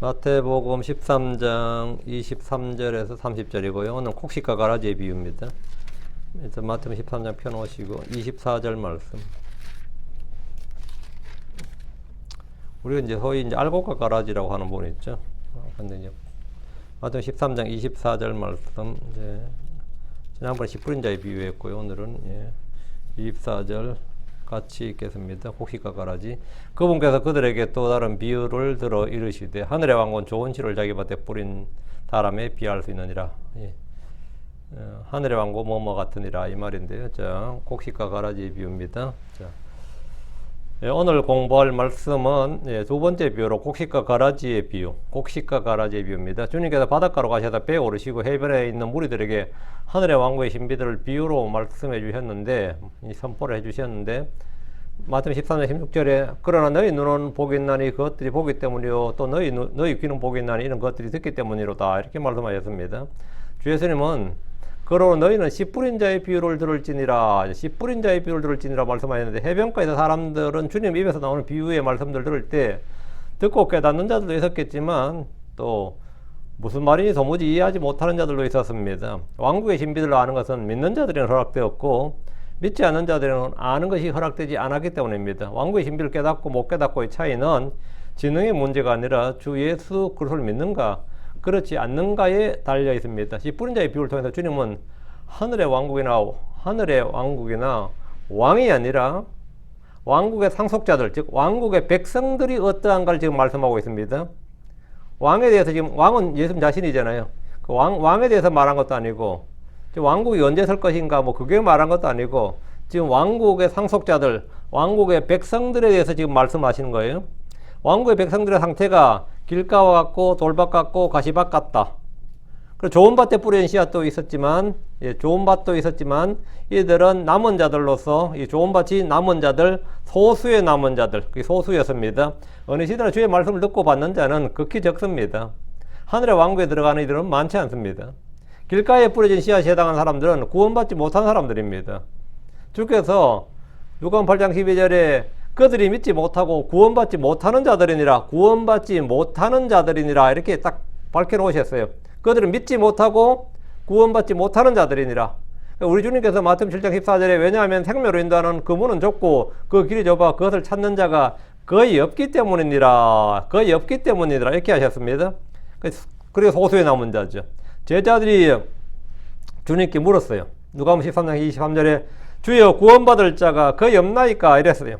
마태복음 13장 23절에서 30절이고요. 오늘 곡식과 가라지의 비유입니다. 그래서 마태복음 13장 펴놓으시고 24절 말씀. 우리가 이제 소위 이제 알곡과 가라지라고 하는 부분이 있죠. 근데 이제 마태복음 13장 24절 말씀, 이제 지난번에 씨 뿌린 자의 비유했고요. 오늘은 24절 같이 읽겠습니다. 곡식과 가라지. 그분께서 그들에게 또 다른 비유를 들어 이르시되 하늘의 왕은 좋은 씨를 자기 밭에 뿌린 사람에 비할 수 있느니라. 하늘의 왕고 뭐뭐 같으니라 이 말인데요. 자, 곡식과 가라지의 비유입니다. 자, 오늘 공부할 말씀은 두 번째 비유로 곡식과 가라지의 비유, 곡식과 가라지의 비유입니다. 주님께서 바닷가로 가셔서 배에 오르시고 해변에 있는 무리들에게 하늘의 왕국의 신비들을 비유로 말씀해 주셨는데, 선포를 해 주셨는데, 마태복음 13장 16절에 그러나 너희 눈은 복이 있나니 그것들이 보기 때문이요 또 너희 귀는 복이 있나니 이런 것들이 듣기 때문이로다 이렇게 말씀하셨습니다. 주 예수님은 그러나 너희는 씨 뿌린 자의 비유를 들을지니라, 씨 뿌린 자의 비유를 들을지니라 말씀하셨는데, 해변가에서 사람들은 주님 입에서 나오는 비유의 말씀들 들을 때 듣고 깨닫는 자들도 있었겠지만 또 무슨 말인지 도무지 이해하지 못하는 자들도 있었습니다. 왕국의 신비들을 아는 것은 믿는 자들에는 허락되었고 믿지 않는 자들에는 아는 것이 허락되지 않았기 때문입니다. 왕국의 신비를 깨닫고 못 깨닫고의 차이는 지능의 문제가 아니라 주 예수 그리스도를 믿는가 그렇지 않는가에 달려 있습니다. 씨 뿌린 자의 비유를 통해서 주님은 하늘의 왕국이나 왕이 아니라 왕국의 상속자들, 즉 왕국의 백성들이 어떠한가를 지금 말씀하고 있습니다. 왕에 대해서 지금 왕은 예수님 자신이잖아요. 그 왕에 대해서 말한 것도 아니고 왕국이 언제 설 것인가 뭐 그게 말한 것도 아니고 지금 왕국의 상속자들, 왕국의 백성들에 대해서 지금 말씀하시는 거예요. 왕국의 백성들의 상태가 길가와 같고 돌밭 같고 가시밭 같다. 그리고 좋은 밭에 뿌린 씨앗도 있었지만, 좋은 밭도 있었지만 이들은 남은 자들로서 이 좋은 밭이 남은 자들, 소수의 남은 자들, 그게 소수였습니다. 어느 시대나 주의 말씀을 듣고 받는 자는 극히 적습니다. 하늘의 왕국에 들어가는 이들은 많지 않습니다. 길가에 뿌려진 씨앗에 해당하는 사람들은 구원받지 못한 사람들입니다. 주께서 누가복음 8장 12절에 그들이 믿지 못하고 구원받지 못하는 자들이니라, 구원받지 못하는 자들이니라 이렇게 딱 밝혀놓으셨어요. 그들은 믿지 못하고 구원받지 못하는 자들이니라. 우리 주님께서 마태복음 7장 14절에 왜냐하면 생명으로 인도하는 그 문은 좁고 그 길이 좁아 그것을 찾는 자가 거의 없기 때문이니라, 거의 없기 때문이니라 이렇게 하셨습니다. 그리고 소수의 남은 자죠. 제자들이 주님께 물었어요. 누가복음 13장 23절에 주여 구원받을 자가 거의 없나이까 이랬어요.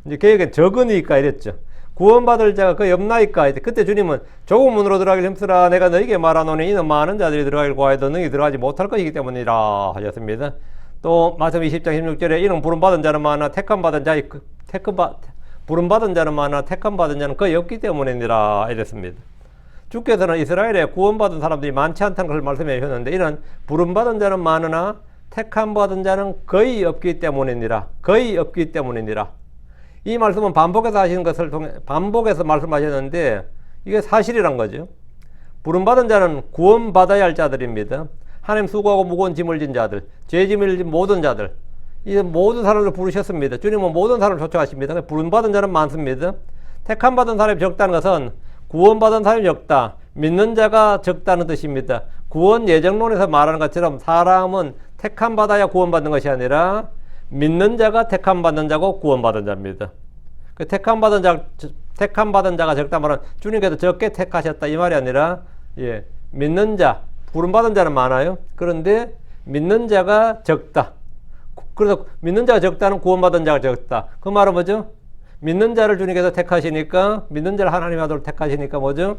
이제 그에게 적으니까 이랬죠. 구원받을 자가 거의 없나이까. 그때 주님은 좁은 문으로 들어가길 힘쓰라 내가 너희에게 말하노니 이는 많은 자들이 들어가길 구하여도 너희 들어가지 못할 것이기 때문이라 하셨습니다. 또 마태복음 20장 16절에 이는 부름받은 자는 많으나 부름받은 자는 많으나 택함받은 자는 거의 없기 때문이니라 이랬습니다. 주께서는 이스라엘에 구원받은 사람들이 많지 않다는 것을 말씀해 주셨는데 이는 부름받은 자는 많으나 택함받은 자는 거의 없기 때문이니라, 거의 없기 때문이니라. 이 말씀은 반복해서 하시는 것을 통해 반복해서 말씀하셨는데 이게 사실이란 거죠. 부름받은 자는 구원받아야 할 자들입니다. 하나님 수고하고 무거운 짐을 진 자들, 죄짐을 진 모든 자들, 이 모든 사람을 부르셨습니다. 주님은 모든 사람을 초청하십니다. 부름받은 자는 많습니다. 택함받은 사람이 적다는 것은 구원받은 사람이 적다, 믿는 자가 적다는 뜻입니다. 구원 예정론에서 말하는 것처럼 사람은 택함받아야 구원받는 것이 아니라 믿는 자가 택함받는 자고 구원받은 자입니다. 그 택함받은 자가 적다 말은 주님께서 적게 택하셨다 이 말이 아니라 믿는 자, 부름받은 자는 많아요. 그런데 믿는 자가 적다. 그래서 믿는 자가 적다는 구원받은 자가 적다. 그 말은 뭐죠? 믿는 자를 주님께서 택하시니까, 믿는 자를 하나님 아들 택하시니까 뭐죠?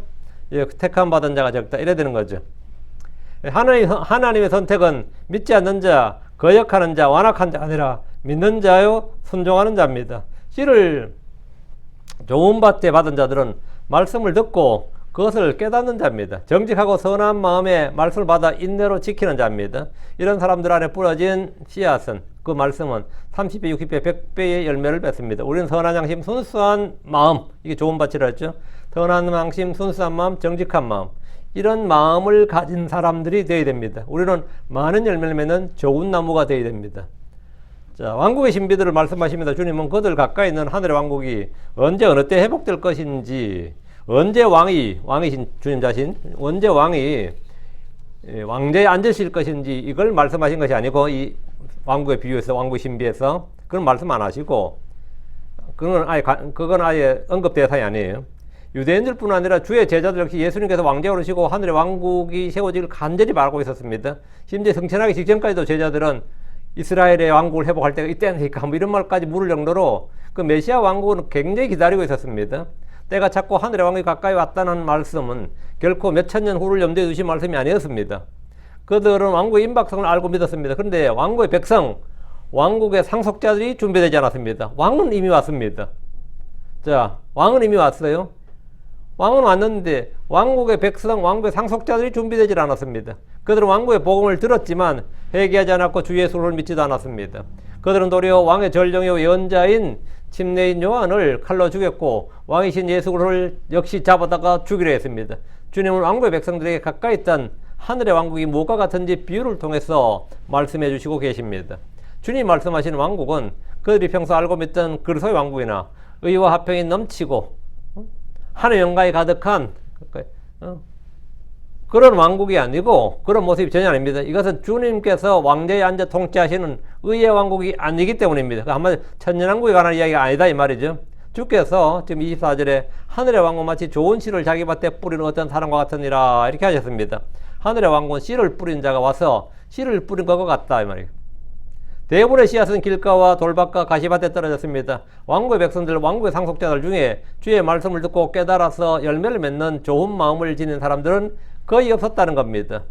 택함받은 자가 적다 이래 되는 거죠. 하나님의 선택은 믿지 않는 자, 거역하는 자, 완악한 자가 아니라 믿는 자요 순종하는 자입니다. 씨를 좋은 밭에 받은 자들은 말씀을 듣고 그것을 깨닫는 자입니다. 정직하고 선한 마음에 말씀을 받아 인내로 지키는 자입니다. 이런 사람들 안에 뿌려진 씨앗은, 그 말씀은 30배, 60배, 100배의 열매를 맺습니다. 우리는 선한 양심, 순수한 마음, 이게 좋은 밭이라 했죠. 선한 양심, 순수한 마음, 정직한 마음, 이런 마음을 가진 사람들이 되어야 됩니다. 우리는 많은 열매를 맺는 좋은 나무가 되어야 됩니다. 자, 왕국의 신비들을 말씀하십니다. 주님은 그들 가까이 있는 하늘의 왕국이 언제 어느 때 회복될 것인지, 언제 왕이신 주님 자신, 언제 왕이 왕좌에 앉으실 것인지 이걸 말씀하신 것이 아니고, 이 왕국의 비유에서, 왕국 신비에서 그런 말씀 안 하시고, 그건 아예 언급 대상이 아니에요. 유대인들뿐 아니라 주의 제자들 역시 예수님께서 왕좌에 오르시고 하늘의 왕국이 세워지길 간절히 바라고 있었습니다. 심지어 승천하기 직전까지도 제자들은 이스라엘의 왕국을 회복할 때가 이때니까 뭐 이런 말까지 물을 정도로 그 메시아 왕국은 굉장히 기다리고 있었습니다. 때가 자꾸 하늘의 왕국이 가까이 왔다는 말씀은 결코 몇천 년 후를 염두에 두신 말씀이 아니었습니다. 그들은 왕국의 임박성을 알고 믿었습니다. 그런데 왕국의 백성, 왕국의 상속자들이 준비되지 않았습니다. 왕은 이미 왔습니다. 자, 왕은 이미 왔어요. 왕은 왔는데 왕국의 백성, 왕국의 상속자들이 준비되지 않았습니다. 그들은 왕국의 복음을 들었지만 회개하지 않았고 주 예수를 믿지도 않았습니다. 그들은 도리어 왕의 전령이요 예언자인 침례인 요한을 칼로 죽였고 왕이신 예수를 역시 잡아다가 죽이려 했습니다. 주님은 왕국의 백성들에게 가까이 있던 하늘의 왕국이 무엇과 같은지 비유를 통해서 말씀해 주시고 계십니다. 주님 말씀하시는 왕국은 그들이 평소 알고 믿던 그리스도의 왕국이나 의와 화평이 넘치고 하늘 영광이 가득한 그런 왕국이 아니고 그런 모습이 전혀 아닙니다. 이것은 주님께서 왕좌에 앉아 통치하시는 의의 왕국이 아니기 때문입니다. 한마디로 천년왕국에 관한 이야기가 아니다 이 말이죠. 주께서 지금 24절에 하늘의 왕국 마치 좋은 씨를 자기 밭에 뿌리는 어떤 사람과 같으니라 이렇게 하셨습니다. 하늘의 왕국은 씨를 뿌린 자가 와서 씨를 뿌린 것과 같다 이 말이에요. 대부분의 씨앗은 길가와 돌밭과 가시밭에 떨어졌습니다. 왕국의 백성들, 왕국의 상속자들 중에 주의 말씀을 듣고 깨달아서 열매를 맺는 좋은 마음을 지닌 사람들은 거의 없었다는 겁니다.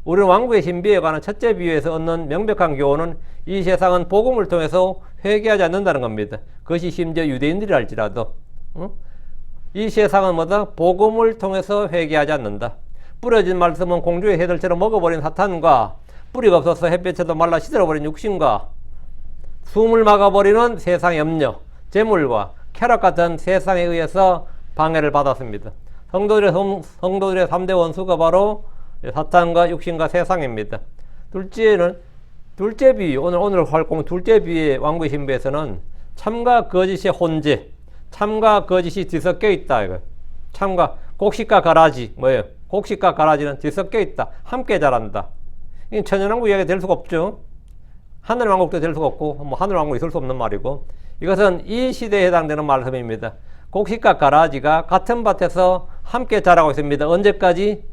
우리는 왕국의 신비에 관한 첫째 비유에서 얻는 명백한 교훈은 이 세상은 복음을 통해서 회개하지 않는다는 겁니다. 그것이 심지어 유대인들이랄지라도 이 세상은 뭐다? 복음을 통해서 회개하지 않는다. 뿌려진 말씀은 공주의 새들처럼 먹어버린 사탄과 뿌리가 없어서 햇볕에도 말라 시들어버린 육신과 숨을 막아버리는 세상의 염려, 재물과 쾌락 같은 세상에 의해서 방해를 받았습니다. 성도들의 3대 원수가 바로 사탄과 육신과 세상입니다. 둘째 비유, 오늘 활공 둘째 비유의 왕국의 신비에서는 참과 거짓의 혼재, 참과 거짓이 뒤섞여 있다. 이거. 참과 곡식과 가라지, 뭐예요? 곡식과 가라지는 뒤섞여 있다. 함께 자란다. 이건 천연왕국 이야기가 될 수가 없죠. 하늘왕국도 될 수가 없고, 뭐 하늘왕국이 있을 수 없는 말이고, 이것은 이 시대에 해당되는 말씀입니다. 곡식과 가라지가 같은 밭에서 함께 자라고 있습니다. 언제까지?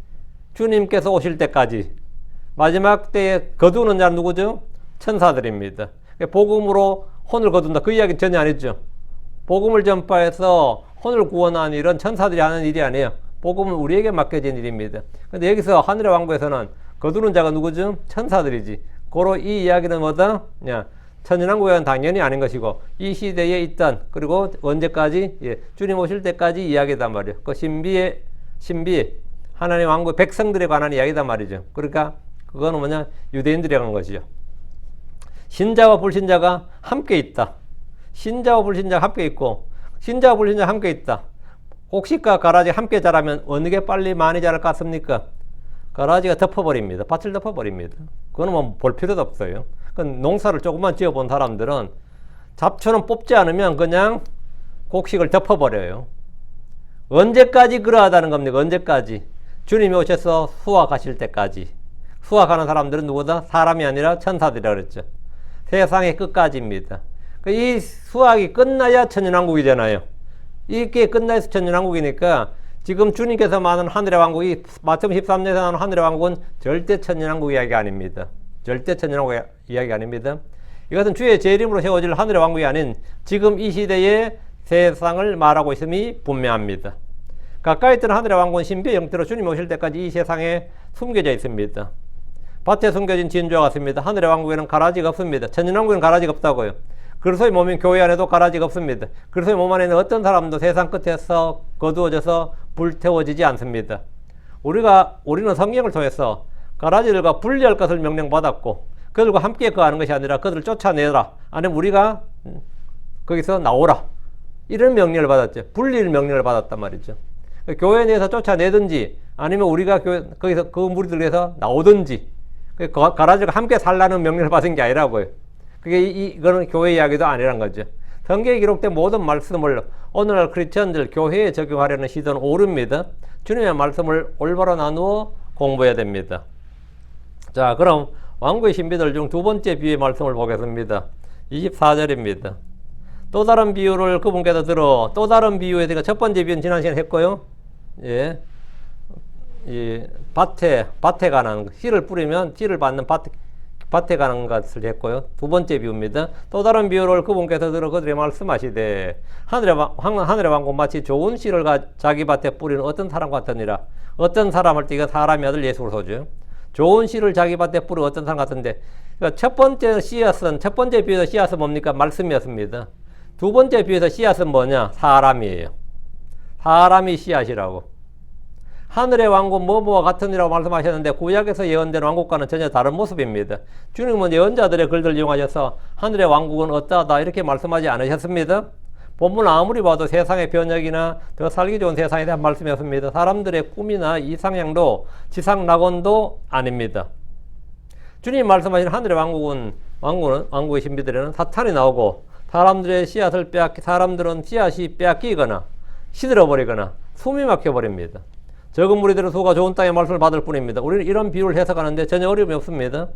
주님께서 오실 때까지. 마지막 때에 거두는 자는 누구죠? 천사들입니다. 복음으로 혼을 거둔다. 그 이야기는 전혀 아니죠. 복음을 전파해서 혼을 구원하는 일은 천사들이 하는 일이 아니에요. 복음은 우리에게 맡겨진 일입니다. 근데 여기서 하늘의 왕국에서는 거두는 자가 누구죠? 천사들이지. 고로 이 이야기는 뭐다? 천연왕국은 당연히 아닌 것이고 이 시대에 있던 그리고 언제까지? 주님 오실 때까지 이야기단 말이에요. 그 신비 하나님 왕국 백성들에 관한 이야기단 말이죠. 그러니까 그거는 뭐냐? 유대인들에 관한 것이죠. 신자와 불신자가 함께 있다. 신자와 불신자가 함께 있고 신자와 불신자가 함께 있다. 곡식과 가라지가 함께 자라면 어느 게 빨리 많이 자랄 것 같습니까? 가라지가 덮어버립니다. 밭을 덮어버립니다. 그거는 뭐 볼 필요도 없어요. 농사를 조금만 지어본 사람들은 잡초는 뽑지 않으면 그냥 곡식을 덮어버려요. 언제까지 그러하다는 겁니까? 언제까지? 주님이 오셔서 수확하실 때까지. 수확하는 사람들은 누구다? 사람이 아니라 천사들이라고 그랬죠. 세상의 끝까지입니다. 이 수확이 끝나야 천년왕국이잖아요. 이게 끝나야 천년왕국이니까 지금 주님께서 말하는 하늘의 왕국이 마태복음 13장에서 나오는 하늘의 왕국은 절대 천년왕국 이야기 아닙니다. 절대 천년왕국 이야기 아닙니다. 이것은 주의 재림으로 세워질 하늘의 왕국이 아닌 지금 이 시대의 세상을 말하고 있음이 분명합니다. 가까이 있던 하늘의 왕국은 신비의 형태로 주님 오실 때까지 이 세상에 숨겨져 있습니다. 밭에 숨겨진 진주와 같습니다. 하늘의 왕국에는 가라지가 없습니다. 천년왕국에는 가라지가 없다고요. 그리스도의 몸인 교회 안에도 가라지가 없습니다. 그리스도의 몸 안에는 어떤 사람도 세상 끝에서 거두어져서 불태워지지 않습니다. 우리는 성경을 통해서 가라지들과 분리할 것을 명령받았고 그들과 함께 거하는 것이 아니라 그들을 쫓아내라. 아니면 우리가 거기서 나오라. 이런 명령을 받았죠. 분리를 명령을 받았단 말이죠. 교회 내에서 쫓아내든지 아니면 우리가 거기서 그 무리들에서 나오든지 가라지가 함께 살라는 명령을 받은 게 아니라고요. 이거는 교회 이야기도 아니란 거죠. 성경에 기록된 모든 말씀을 오늘날 크리스천들 교회에 적용하려는 시도는 오릅니다. 주님의 말씀을 올바로 나누어 공부해야 됩니다. 자, 그럼 왕국의 신비들 중 두 번째 비유의 말씀을 보겠습니다. 24절입니다. 또 다른 비유를 그분께서 들어, 또 다른 비유에 대해 첫 번째 비유는 지난 시간에 했고요. 예. 이 밭에 관한 씨를 뿌리면 씨를 받는 밭에 관한 것을 했고요. 두 번째 비유입니다. 또 다른 비유를 그분께서 들어 그들이 말씀하시되 하늘의 왕국 마치 좋은 씨를 자기 밭에 뿌리는 어떤 사람 같으니라. 어떤 사람을 때 이거 사람의 아들 예수 그리스도죠. 좋은 씨를 자기 밭에 뿌리는 어떤 사람 같은데, 그러니까 첫 번째 비유에서 씨앗은 뭡니까? 말씀이었습니다. 두 번째 비유에서 씨앗은 뭐냐? 사람이에요. 사람이 씨앗이라고. 하늘의 왕국 뭐뭐와 같으니라고 말씀하셨는데 구약에서 예언된 왕국과는 전혀 다른 모습입니다. 주님은 예언자들의 글들을 이용하셔서 하늘의 왕국은 어떠하다 이렇게 말씀하지 않으셨습니다. 본문 아무리 봐도 세상의 변혁이나 더 살기 좋은 세상에 대한 말씀이었습니다. 사람들의 꿈이나 이상향도 지상 낙원도 아닙니다. 주님이 말씀하신 하늘의 왕국의 신비들에는 사탄이 나오고 사람들의 사람들은 씨앗이 빼앗기거나 시들어버리거나 숨이 막혀버립니다. 적은 무리들은 수가 좋은 땅의 말씀을 받을 뿐입니다. 우리는 이런 비유를 해석하는데 전혀 어려움이 없습니다.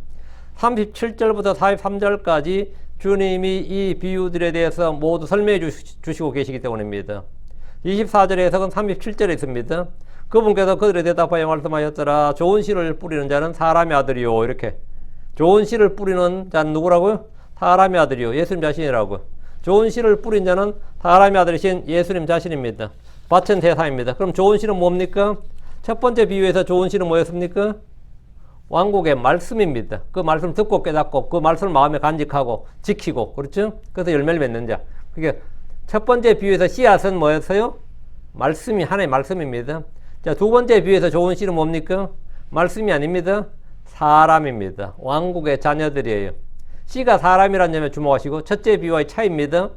37절부터 43절까지 주님이 이 비유들에 대해서 모두 설명해 주시고 계시기 때문입니다. 24절의 해석은 37절에 있습니다. 그분께서 그들에 대답하여 말씀하셨더라. 좋은 씨를 뿌리는 자는 사람의 아들이요. 이렇게. 좋은 씨를 뿌리는 자는 누구라고요? 사람의 아들이요. 예수님 자신이라고요. 좋은 씨를 뿌린 자는 사람의 아들이신 예수님 자신입니다. 밭은 세상입니다. 그럼 좋은 씨는 뭡니까? 첫 번째 비유에서 좋은 씨는 뭐였습니까? 왕국의 말씀입니다. 그 말씀을 듣고 깨닫고 그 말씀을 마음에 간직하고 지키고, 그렇죠? 그래서 열매를 맺는 자. 그게 첫 번째 비유에서 씨앗은 뭐였어요? 말씀이 하나의 말씀입니다. 자, 두 번째 비유에서 좋은 씨는 뭡니까? 말씀이 아닙니다. 사람입니다. 왕국의 자녀들이에요. 씨가 사람이라는 점에 주목하시고, 첫째 비유와의 차이입니다.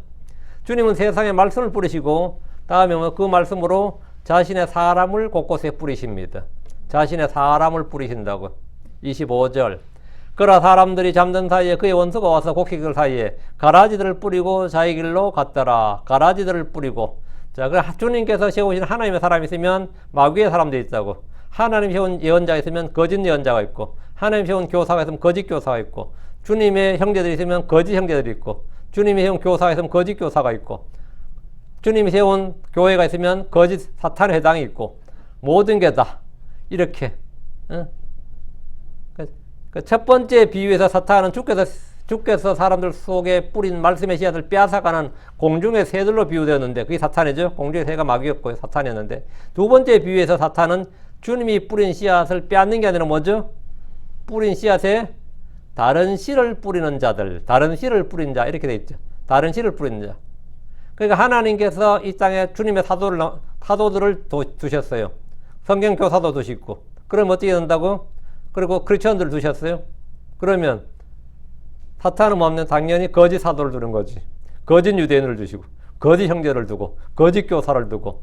주님은 세상에 말씀을 뿌리시고 다음에 그 말씀으로 자신의 사람을 곳곳에 뿌리십니다. 자신의 사람을 뿌리신다고. 25절. 그러나 사람들이 잠든 사이에 그의 원수가 와서 곡식들 사이에 가라지들을 뿌리고 자기 길로 갔더라. 가라지들을 뿌리고. 자, 그 주님께서 세우신 하나님의 사람이 있으면 마귀의 사람도 있다고. 하나님 세운 예언자가 있으면 거짓 예언자가 있고, 하나님 세운 교사가 있으면 거짓 교사가 있고, 주님의 형제들이 있으면 거짓 형제들이 있고, 주님이 세운 교사가 있으면 거짓 교사가 있고, 주님이 세운 교회가 있으면 거짓 사탄의 회당이 있고, 모든 게 다 이렇게. 그 첫 번째 비유에서 사탄은 주께서 사람들 속에 뿌린 말씀의 씨앗을 빼앗아가는 공중의 새들로 비유되었는데, 그게 사탄이죠. 공중의 새가 마귀였고 사탄이었는데, 두 번째 비유에서 사탄은 주님이 뿌린 씨앗을 빼앗는 게 아니라 뭐죠? 뿌린 씨앗에 다른 씨를 뿌리는 자들, 다른 씨를 뿌린 자, 이렇게 돼 있죠. 다른 씨를 뿌리는 자. 그러니까 하나님께서 이 땅에 주님의 사도들을 두셨어요. 성경 교사도 두시고. 그럼 어떻게 된다고? 그리고 크리스천들을 두셨어요. 그러면 사탄은 뭐냐면 당연히 거짓 사도를 두는 거지. 거짓 유대인을 두시고, 거짓 형제를 두고, 거짓 교사를 두고,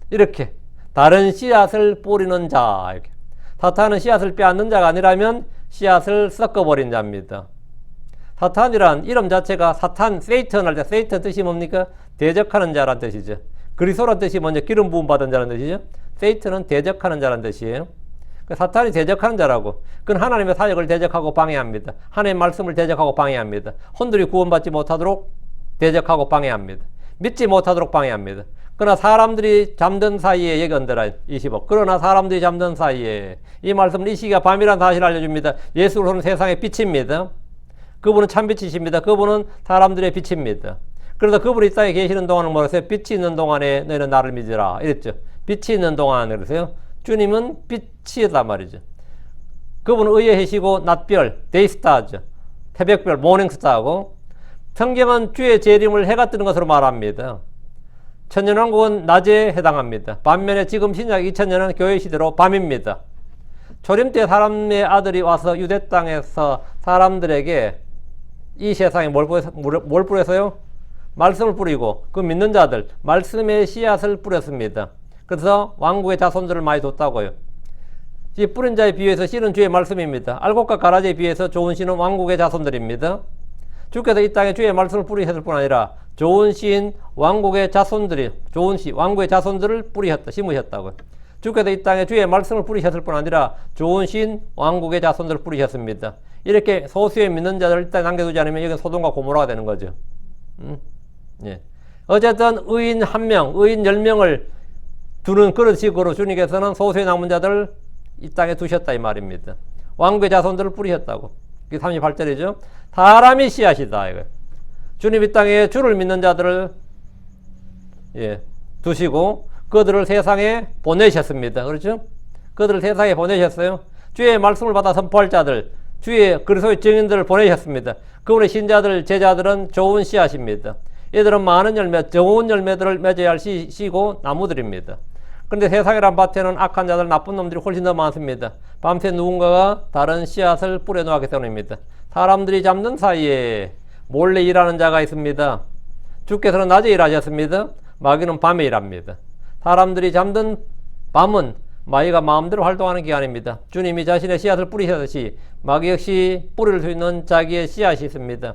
이렇게 다른 씨앗을 뿌리는 자. 이렇게. 사탄은 씨앗을 빼앗는 자가 아니라면 씨앗을 섞어버린 자입니다. 사탄이란 이름 자체가 세이턴 할 때 세이턴 뜻이 뭡니까? 대적하는 자란 뜻이죠. 그리스도란 뜻이 먼저 기름 부음 받은 자란 뜻이죠. 세이턴은 대적하는 자란 뜻이에요. 사탄이 대적하는 자라고. 그건 하나님의 사역을 대적하고 방해합니다. 하나님의 말씀을 대적하고 방해합니다. 혼들이 구원받지 못하도록 대적하고 방해합니다. 믿지 못하도록 방해합니다. 그러나 사람들이 잠든 사이에 예견들아 25. 그러나 사람들이 잠든 사이에, 이 말씀은 이 시기가 밤이라는 사실을 알려줍니다. 예수 그리스도는 세상의 빛입니다. 그분은 참빛이십니다. 그분은 사람들의 빛입니다. 그래서 그분이 이 땅에 계시는 동안은 뭐랬어요? 빛이 있는 동안에 너희는 나를 믿으라 이랬죠. 빛이 있는 동안에 그러세요. 주님은 빛이다 말이죠. 그분은 의에 해시고 낮별, 데이스타죠. 새벽별, 모닝스타고. 성경은 주의 재림을 해가 뜨는 것으로 말합니다. 천년왕국은 낮에 해당합니다. 반면에 지금 신약 2000년은 교회 시대로 밤입니다. 초림 때 사람의 아들이 와서 유대 땅에서 사람들에게 이 세상에 뭘 뿌렸어요? 말씀을 뿌리고 그 믿는 자들, 말씀의 씨앗을 뿌렸습니다. 그래서 왕국의 자손들을 많이 뒀다고요. 이 뿌린 자에 비해서 씨는 주의 말씀입니다. 알곡과 가라지에 비해서 좋은 씨는 왕국의 자손들입니다. 주께서 이 땅에 주의 말씀을 뿌리셨을 뿐 아니라 좋은 씨인 왕국의 자손들이 좋은 씨 왕국의 자손들을 뿌리셨다 심으셨다고. 주께서 이 땅에 주의 말씀을 뿌리셨을 뿐 아니라 좋은 씨인 왕국의 자손들을 뿌리셨습니다. 이렇게 소수의 믿는 자들을 일단 남겨두지 않으면 여기는 소돔과 고모라가 되는 거죠. 예. 어쨌든 의인 1명, 의인 10명을 두는 그런 식으로 주님께서는 소수의 남은 자들을 이 땅에 두셨다 이 말입니다. 왕국의 자손들을 뿌리셨다고. 이게 38절이죠. 사람이 씨앗이다 이거. 주님 이 땅에 주를 믿는 자들을 두시고 그들을 세상에 보내셨습니다. 그렇죠? 그들을 세상에 보내셨어요. 주의 말씀을 받아 선포할 자들, 주의 그리스도의 증인들을 보내셨습니다. 그분의 신자들, 제자들은 좋은 씨앗입니다. 이들은 많은 열매, 좋은 열매들을 맺어야 할 씨고 나무들입니다. 그런데 세상이란 밭에는 악한 자들, 나쁜 놈들이 훨씬 더 많습니다. 밤새 누군가가 다른 씨앗을 뿌려놓았기 때문입니다. 사람들이 잠든 사이에 몰래 일하는 자가 있습니다. 주께서는 낮에 일하셨습니다. 마귀는 밤에 일합니다. 사람들이 잠든 밤은 마귀가 마음대로 활동하는 기간입니다. 주님이 자신의 씨앗을 뿌리셨듯이 마귀 역시 뿌릴 수 있는 자기의 씨앗이 있습니다.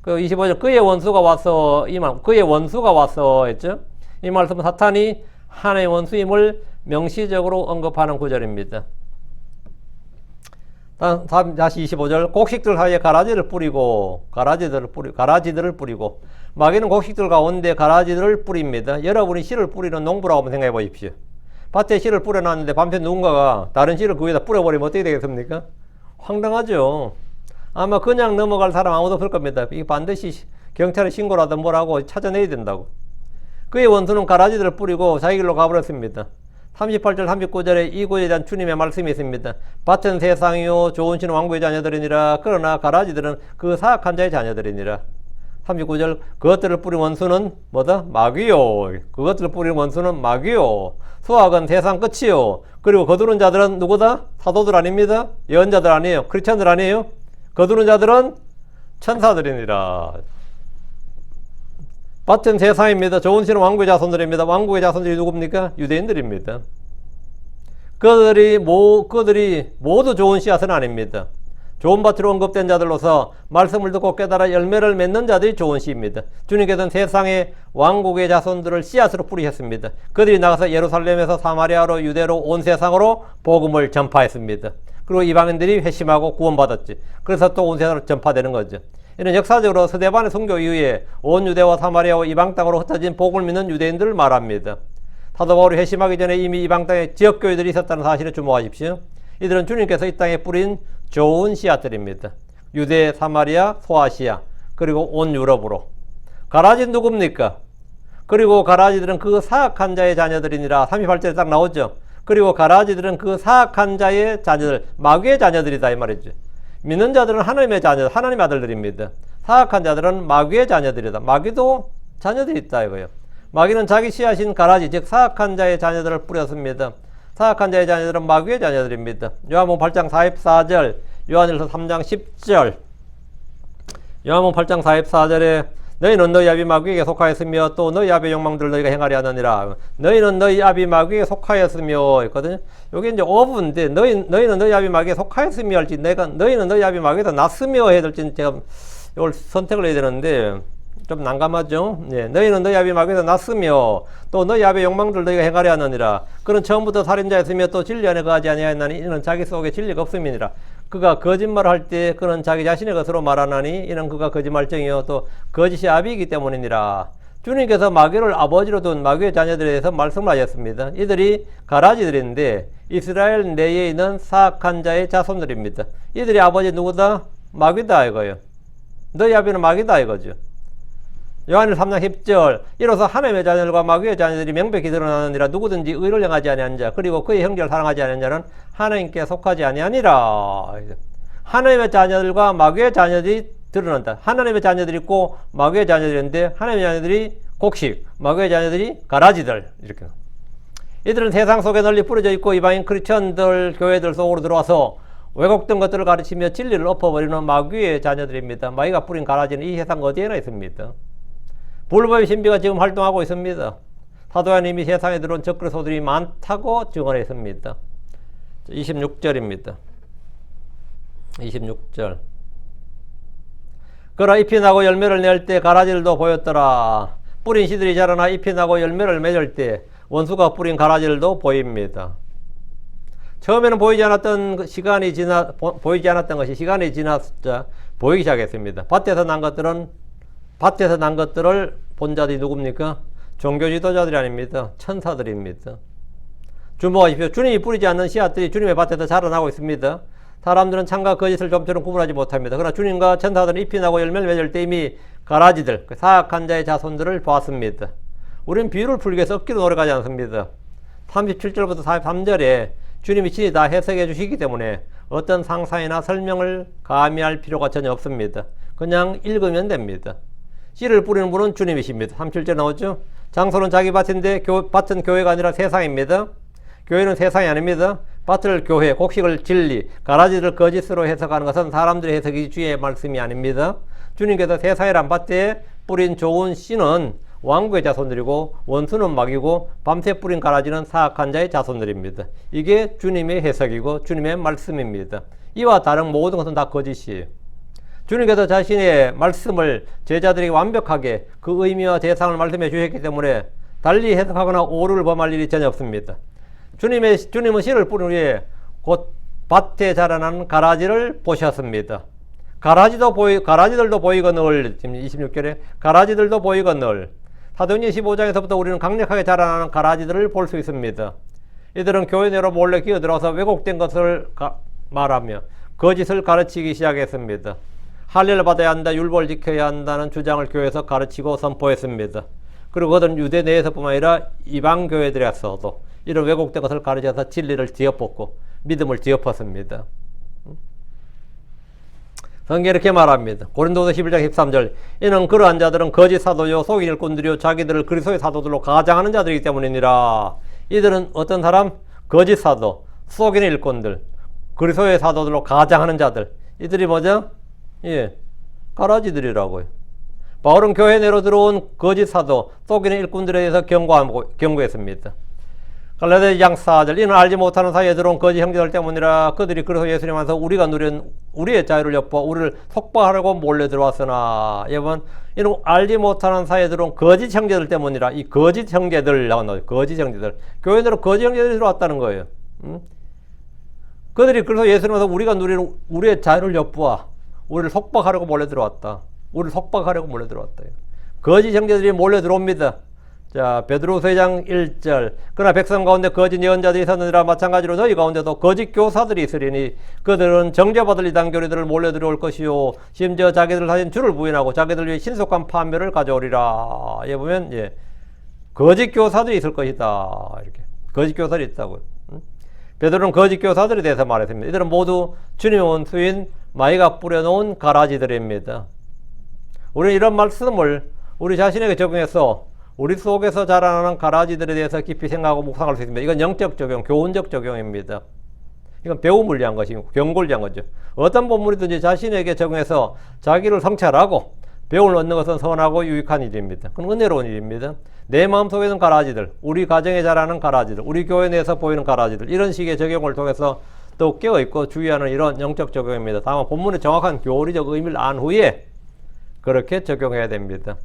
그 25절 그의 원수가 와서 그의 원수가 와서 했죠. 이 말씀은 사탄이 하나의 원수임을 명시적으로 언급하는 구절입니다. 다시 25절 곡식들 사이에 가라지들을 뿌리고 마귀는 곡식들 가운데 가라지들을 뿌립니다. 여러분이 씨를 뿌리는 농부라고 한번 생각해 보십시오. 밭에 씨를 뿌려놨는데 밤새 누군가가 다른 씨를 그 위에다 뿌려버리면 어떻게 되겠습니까? 황당하죠. 아마 그냥 넘어갈 사람 아무도 없을 겁니다. 이게 반드시 경찰에 신고라도 뭐라고 찾아내야 된다고. 그의 원수는 가라지들을 뿌리고 자기 길로 가버렸습니다. 38절 39절에 이 구절에 대한 주님의 말씀이 있습니다. 밭은 세상이요 좋은 씨는 왕국의 자녀들이니라. 그러나 가라지들은 그 사악한 자의 자녀들이니라. 39절 그것들을 뿌린 원수는 뭐다? 마귀요. 그것들을 뿌린 원수는 마귀요. 수학은 세상 끝이요. 그리고 거두는 자들은 누구다? 사도들 아닙니다. 예언자들 아니에요. 크리스천들 아니에요. 거두는 자들은 천사들이니라. 밭은 세상입니다. 좋은 씨는 왕국의 자손들입니다. 왕국의 자손들이 누굽니까? 유대인들입니다. 그들이 모두 좋은 씨앗은 아닙니다. 좋은 밭으로 언급된 자들로서 말씀을 듣고 깨달아 열매를 맺는 자들이 좋은 씨입니다. 주님께서는 세상의 왕국의 자손들을 씨앗으로 뿌리셨습니다. 그들이 나가서 예루살렘에서 사마리아로 유대로 온 세상으로 복음을 전파했습니다. 그리고 이방인들이 회심하고 구원받았지. 그래서 또 온 세상으로 전파되는 거죠. 이는 역사적으로 스데반의 선교 이후에 온 유대와 사마리아와 이방 땅으로 흩어진 복음을 믿는 유대인들을 말합니다. 사도 바울이 회심하기 전에 이미 이방 땅에 지역교회들이 있었다는 사실에 주목하십시오. 이들은 주님께서 이 땅에 뿌린 좋은 씨앗들입니다. 유대, 사마리아, 소아시아, 그리고 온 유럽으로. 가라지는 누굽니까? 그리고 가라지들은 그 사악한 자의 자녀들이니라. 38절에 딱 나오죠. 그리고 가라지들은 그 사악한 자의 자녀들, 마귀의 자녀들이다 이 말이죠. 믿는 자들은 하나님의 자녀, 하나님의 아들들입니다. 사악한 자들은 마귀의 자녀들이다. 마귀도 자녀들이 있다 이거예요. 마귀는 자기 씨앗인 가라지, 즉 사악한 자의 자녀들을 뿌렸습니다. 사악한 자의 자녀들은 마귀의 자녀들입니다. 요한복음 8장 44절, 요한일서 3장 10절. 요한복음 8장 44절에 너희는 너희 아비 마귀에게 속하였으며 또 너희 아비의 욕망들을 너희가 행하려 하느니라. 너희는 너희 아비 마귀에게 속하였으며 있거든요. 여기 이제 어부인데 너희는 너희 아비 마귀에게 속하였으며 할지 너희는 너희 아비 마귀에서 났으며 해야 될지 제가 이걸 선택을 해야 되는데 좀 난감하죠. 예, 너희는 너희 아비 마귀에서 났으며 또 너희 아비의 욕망들을 너희가 행하려 하느니라. 그는 처음부터 살인자였으며 또 진리 안에 거하지 아니하였나니 이는 자기 속에 진리가 없음이니라. 그가 거짓말을 할 때 그는 자기 자신의 것으로 말하나니 이는 그가 거짓말쟁이요 또 거짓이 아비이기 때문이니라. 주님께서 마귀를 아버지로 둔 마귀의 자녀들에 대해서 말씀을 하셨습니다. 이들이 가라지들인데 이스라엘 내에 있는 사악한 자의 자손들입니다. 이들이 아버지 누구다? 마귀다 이거예요. 너희 아비는 마귀다 이거죠. 요한일서 3장 10절 이로써 하나님의 자녀들과 마귀의 자녀들이 명백히 드러나느니라. 누구든지 의를 행하지 아니한 자 그리고 그의 형제를 사랑하지 아니한 자는 하나님께 속하지 아니하니라. 하나님의 자녀들과 마귀의 자녀들이 드러난다. 하나님의 자녀들이 있고 마귀의 자녀들인데 하나님의 자녀들이 곡식, 마귀의 자녀들이 가라지들 이렇게. 이들은 세상 속에 널리 뿌려져 있고 이방인 크리스천들 교회들 속으로 들어와서 왜곡된 것들을 가르치며 진리를 엎어버리는 마귀의 자녀들입니다. 마귀가 뿌린 가라지는 이 세상 어디에나 있습니다. 불법의 신비가 지금 활동하고 있습니다. 사도야님이 세상에 들어온 적그리스도들이 많다고 증언했습니다. 26절입니다. 26절 그러나 잎이 나고 열매를 낼 때 가라지들도 보였더라. 뿌린 씨들이 자라나 잎이 나고 열매를 맺을 때 원수가 뿌린 가라지들도 보입니다. 처음에는 보이지 않았던 것이 시간이 지나서 보이기 시작했습니다. 밭에서 난 것들을 본 자들이 누굽니까? 종교 지도자들이 아닙니다. 천사들입니다. 주목하십시오. 주님이 뿌리지 않는 씨앗들이 주님의 밭에서 자라나고 있습니다. 사람들은 참과 거짓을 좀처럼 구분하지 못합니다. 그러나 주님과 천사들은 잎이 나고 열매를 맺을 때 이미 가라지들, 사악한 자의 자손들을 보았습니다. 우리는 비유를 풀기 위해서 억지로 노력하지 않습니다. 37절부터 43절에 주님이 친히 다 해석해 주시기 때문에 어떤 상상이나 설명을 가미할 필요가 전혀 없습니다. 그냥 읽으면 됩니다. 씨를 뿌리는 분은 주님이십니다. 37절 나오죠? 장소는 자기 밭인데 밭은 교회가 아니라 세상입니다. 교회는 세상이 아닙니다. 밭을 교회, 곡식을 진리, 가라지를 거짓으로 해석하는 것은 사람들의 해석이 주의 말씀이 아닙니다. 주님께서 세상이란 밭에 뿌린 좋은 씨는 왕국의 자손들이고 원수는 마귀고 밤새 뿌린 가라지는 사악한 자의 자손들입니다. 이게 주님의 해석이고 주님의 말씀입니다. 이와 다른 모든 것은 다 거짓이에요. 주님께서 자신의 말씀을 제자들에게 완벽하게 그 의미와 대상을 말씀해 주셨기 때문에 달리 해석하거나 오류를 범할 일이 전혀 없습니다. 주님은 씨를 뿌린 후에 곧 밭에 자라나는 가라지를 보셨습니다. 가라지들도 보이거늘, 지금 26절에 가라지들도 보이거늘. 사도행전 15장에서부터 우리는 강력하게 자라나는 가라지들을 볼 수 있습니다. 이들은 교회 내로 몰래 기어들어서 왜곡된 것을 말하며 거짓을 가르치기 시작했습니다. 할례를 받아야 한다, 율법을 지켜야 한다는 주장을 교회에서 가르치고 선포했습니다. 그리고 그들은 유대 내에서뿐만 아니라 이방 교회들에서도 이런 왜곡된 것을 가르쳐서 진리를 뒤엎었고 믿음을 뒤엎었습니다. 성경이 이렇게 말합니다. 고린도서 11장 13절 이는 그러한 자들은 거짓 사도요 속인 일꾼들이요 자기들을 그리스도의 사도들로 가장하는 자들이기 때문이니라. 이들은 어떤 사람? 거짓 사도, 속인 일꾼들, 그리스도의 사도들로 가장하는 자들. 이들이 뭐죠? 예, 가라지들이라고요. 바울은 교회 내로 들어온 거짓 사도, 속인 일꾼들에 대해서 경고했습니다. 갈라디아 2장 4절 이는 알지 못하는 사이에 들어온 거짓 형제들 때문이라. 그들이 그래서 예수님 안에서 우리가 누린 우리의 자유를 엿보아 우리를 속박하려고 몰래 들어왔으나 여러분 이는 알지 못하는 사이에 들어온 거짓 형제들 때문이라. 이 거짓 형제들 나오는 거짓 형제들 교회 내로 거짓 형제들이 들어왔다는 거예요. 그들이 그래서 예수님 안에서 우리가 누린 우리의 자유를 엿보아 우리를 속박하려고 몰래 들어왔다. 우리를 속박하려고 몰래 들어왔다. 거짓 형제들이 몰래 들어옵니다. 자, 베드로서 2장 1절 그러나 백성 가운데 거짓 예언자들이 있었느니라. 마찬가지로 너희 가운데도 거짓 교사들이 있으리니 그들은 정죄받을 이단 교리들을 몰래 들어올 것이요 심지어 자기들 하신 주를 부인하고 자기들 위해 신속한 판멸을 가져오리라. 예, 보면 예, 거짓 교사들이 있을 것이다. 이렇게 거짓 교사들이 있다고요. 베드로는 거짓 교사들에 대해서 말했습니다. 이들은 모두 주님의 원수인 마귀가 뿌려놓은 가라지들입니다. 우리는 이런 말씀을 우리 자신에게 적용해서 우리 속에서 자라나는 가라지들에 대해서 깊이 생각하고 묵상할 수 있습니다. 이건 영적 적용, 교훈적 적용입니다. 이건 배움을 위한 것이고 경고를 위한 거죠. 어떤 본문이든지 자신에게 적용해서 자기를 성찰하고 배움을 얻는 것은 선하고 유익한 일입니다. 그건 은혜로운 일입니다. 내 마음속에 있는 가라지들, 우리 가정에 자라는 가라지들, 우리 교회 내에서 보이는 가라지들 이런 식의 적용을 통해서 더욱 깨어있고 주의하는 이런 영적 적용입니다. 다만 본문의 정확한 교리적 의미를 안 후에 그렇게 적용해야 됩니다.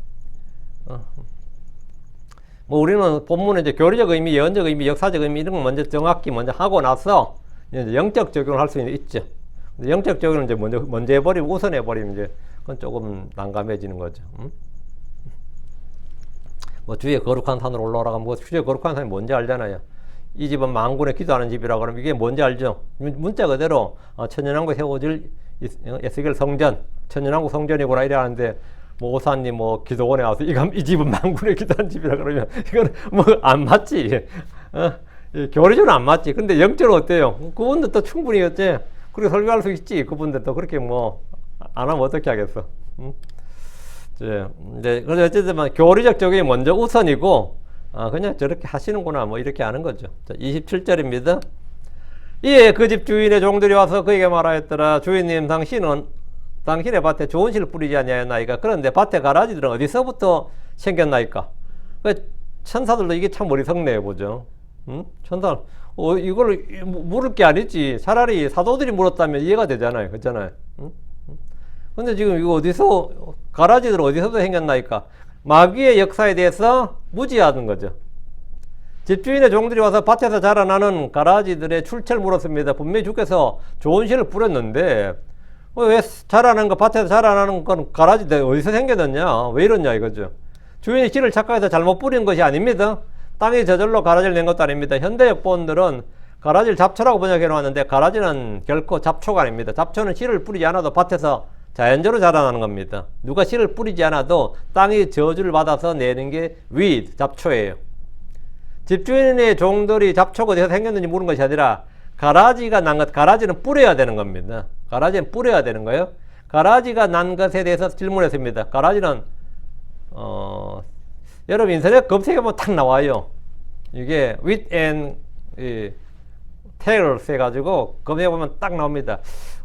뭐 우리는 본문에 이제 교리적 의미, 예언적 의미, 역사적 의미 이런 거 먼저 정확히 먼저 하고 나서 이제 영적 적용을 할 수 있죠. 영적 적용은 이제 먼저 해버리고 우선 해버리면 이제 그건 조금 난감해지는 거죠. 뭐 주의 거룩한 산으로 올라가면 뭐 주의 거룩한 산이 뭔지 알잖아요. 이 집은 만군의 기도하는 집이라고 그러면 이게 뭔지 알죠? 문자 그대로 천년왕국에 세워질 에스겔 성전, 천년왕국 성전이구나 이래 하는데 뭐 오사님 뭐 기도원에 와서 이 집은 만군의 기도하는 집이라 그러면 이건 뭐 안 맞지. 교리적으로 안 맞지. 근데 영적으로 어때요? 그분들도 충분히 어째 그렇게 설교할 수 있지. 그분들도 그렇게 뭐 안 하면 어떻게 하겠어. 이제 그래서 어쨌든 교리적 적용이 먼저 우선이고 그냥 저렇게 하시는구나 뭐 이렇게 하는 거죠. 자, 27절입니다. 이에 그 집 주인의 종들이 와서 그에게 말하였더라. 주인님 당신의 밭에 좋은 씨를 뿌리지 아니하였나이까. 그런데 밭에 가라지들은 어디서부터 생겼나이까. 천사들도 이게 참 어리석네 보죠. 천사 이걸 물을 게 아니지. 차라리 사도들이 물었다면 이해가 되잖아요. 그렇잖아요. 근데 지금 이거 어디서, 가라지들 어디서도 생겼나니까. 마귀의 역사에 대해서 무지하는 거죠. 집주인의 종들이 와서 밭에서 자라나는 가라지들의 출처를 물었습니다. 분명히 주께서 좋은 씨를 뿌렸는데, 왜 자라는 거, 밭에서 자라나는 건 가라지들 어디서 생겨났냐? 왜 이러냐 이거죠. 주인이 씨를 착각해서 잘못 뿌린 것이 아닙니다. 땅이 저절로 가라지를 낸 것도 아닙니다. 현대 역본들은 가라지를 잡초라고 번역해 놓았는데, 가라지는 결코 잡초가 아닙니다. 잡초는 씨를 뿌리지 않아도 밭에서 자연적으로 자라나는 겁니다. 누가 씨를 뿌리지 않아도 땅이 저주를 받아서 내는 게 weed, 잡초예요. 집주인의 종들이 잡초가 어디서 생겼는지 물은 것이 아니라 가라지가 난 것, 가라지는 뿌려야 되는 겁니다. 가라지는 뿌려야 되는 거예요. 가라지가 난 것에 대해서 질문했습니다. 가라지는 여러분 인터넷 검색해보면 딱 나와요. 이게 wheat and tails 해가지고 검색해보면 딱 나옵니다.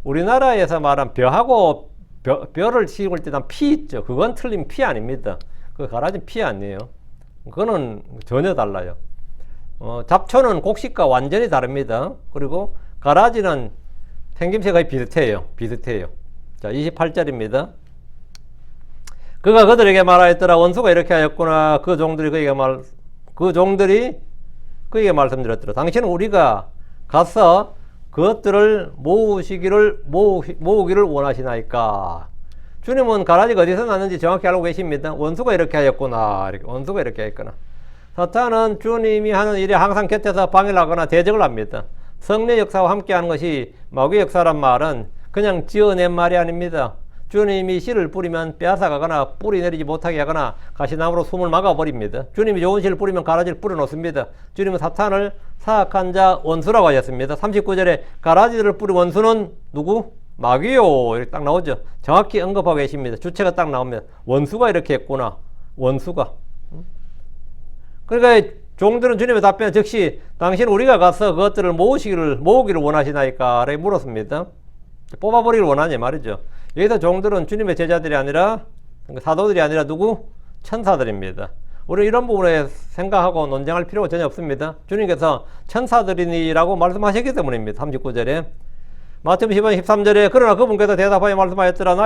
우리나라에서 말한 벼하고 벼를 씌울 때 난 피 있죠. 그건 틀린 피 아닙니다. 그 가라지는 피 아니에요. 그거는 전혀 달라요. 잡초는 곡식과 완전히 다릅니다. 그리고 가라지는 생김새 거의 비슷해요. 자, 28절입니다. 그가 그들에게 말하였더라. 원수가 이렇게 하였구나. 그 종들이 그에게 말씀드렸더라. 당신은 우리가 가서 그것들을 모으기를 원하시나이까. 주님은 가라지가 어디서 났는지 정확히 알고 계십니다. 원수가 이렇게 하였구나. 원수가 이렇게 하였구나. 사탄은 주님이 하는 일에 항상 곁에서 방해를 하거나 대적을 합니다. 성례 역사와 함께 하는 것이 마귀 역사란 말은 그냥 지어낸 말이 아닙니다. 주님이 씨를 뿌리면 빼앗아가거나 뿌리 내리지 못하게 하거나 가시나무로 숨을 막아버립니다. 주님이 좋은 씨를 뿌리면 가라지를 뿌려놓습니다. 주님은 사탄을 사악한 자 원수라고 하셨습니다. 39절에 가라지들을 뿌린 원수는 누구? 마귀요. 이렇게 딱 나오죠. 정확히 언급하고 계십니다. 주체가 딱 나옵니다. 원수가 이렇게 했구나. 원수가. 그러니까 종들은 주님의 답변 즉시 당신 우리가 가서 그것들을 모으기를 원하시나이까? 라고 물었습니다. 뽑아버리기를 원하냐 말이죠. 여기서 종들은 주님의 제자들이 아니라, 사도들이 아니라 누구? 천사들입니다. 우리는 이런 부분에 생각하고 논쟁할 필요가 전혀 없습니다. 주님께서 천사들이니라고 말씀하셨기 때문입니다. 39절에. 마태복음 10장 13절에 그러나 그분께서 대답하여 말씀하였더라.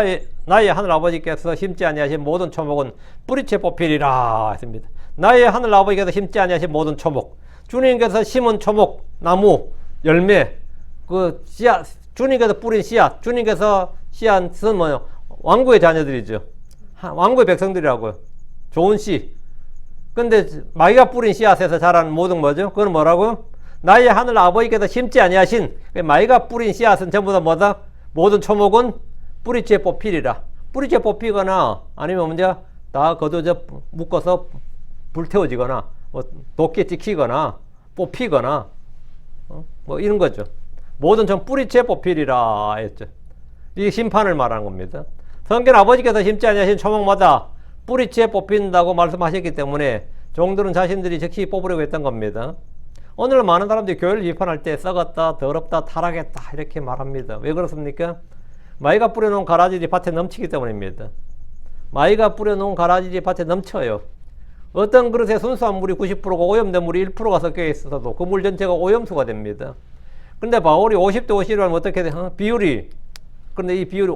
나의 하늘 아버지께서 심지 아니하신 모든 초목은 뿌리채 뽑히리라 했습니다. 나의 하늘 아버지께서 심지 아니하신 모든 초목, 주님께서 심은 초목, 나무, 열매, 그 씨앗, 주님께서 뿌린 씨앗, 주님께서 씨앗은 뭐요? 왕국의 자녀들이죠. 왕국의 백성들이라고요. 좋은 씨. 근데 마귀가 뿌린 씨앗에서 자란 모든 뭐죠? 그건 뭐라고요? 나의 하늘 아버지께서 심지 아니하신, 마귀가 뿌린 씨앗은 전부 다 뭐다? 모든 초목은 뿌리채 뽑히리라. 뿌리채 뽑히거나 아니면 먼저 다 거두어 묶어서 불태워지거나 뭐 도끼에 찍히거나 뽑히거나 뭐 이런 거죠. 모든 전 뿌리채 뽑히리라 했죠. 이게 심판을 말하는 겁니다. 성경 아버지께서 심지 아니하신 초목마다 뿌리채 뽑힌다고 말씀하셨기 때문에 종들은 자신들이 즉시 뽑으려고 했던 겁니다. 오늘 많은 사람들이 교회를 비판할 때 썩었다, 더럽다, 타락했다 이렇게 말합니다. 왜 그렇습니까? 마귀가 뿌려놓은 가라지들이 밭에 넘치기 때문입니다. 마귀가 뿌려놓은 가라지들이 밭에 넘쳐요. 어떤 그릇에 순수한 물이 90%고 오염된 물이 1%가 섞여 있어도 그 물 전체가 오염수가 됩니다. 근데 바울이 50대 50이라고 하면 어떻게 돼? 비율이. 그런데 이 비율이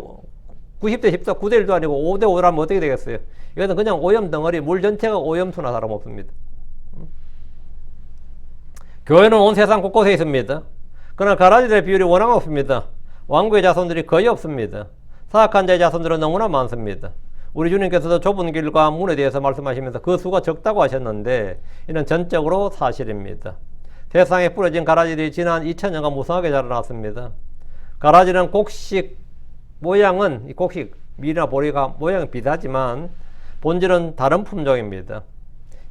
90대 10도 9대 1도 아니고 5대 5라면 어떻게 되겠어요? 이것은 그냥 오염 덩어리, 물 전체가 오염수나 다름없습니다. 교회는 온 세상 곳곳에 있습니다. 그러나 가라지들의 비율이 워낙 없습니다. 왕국의 자손들이 거의 없습니다. 사악한 자의 자손들은 너무나 많습니다. 우리 주님께서도 좁은 길과 문에 대해서 말씀하시면서 그 수가 적다고 하셨는데 이는 전적으로 사실입니다. 세상에 뿌려진 가라지들이 지난 2000년간 무성하게 자라났습니다. 가라지는 곡식 모양은, 곡식 밀이나 보리가 모양은 비슷하지만 본질은 다른 품종입니다.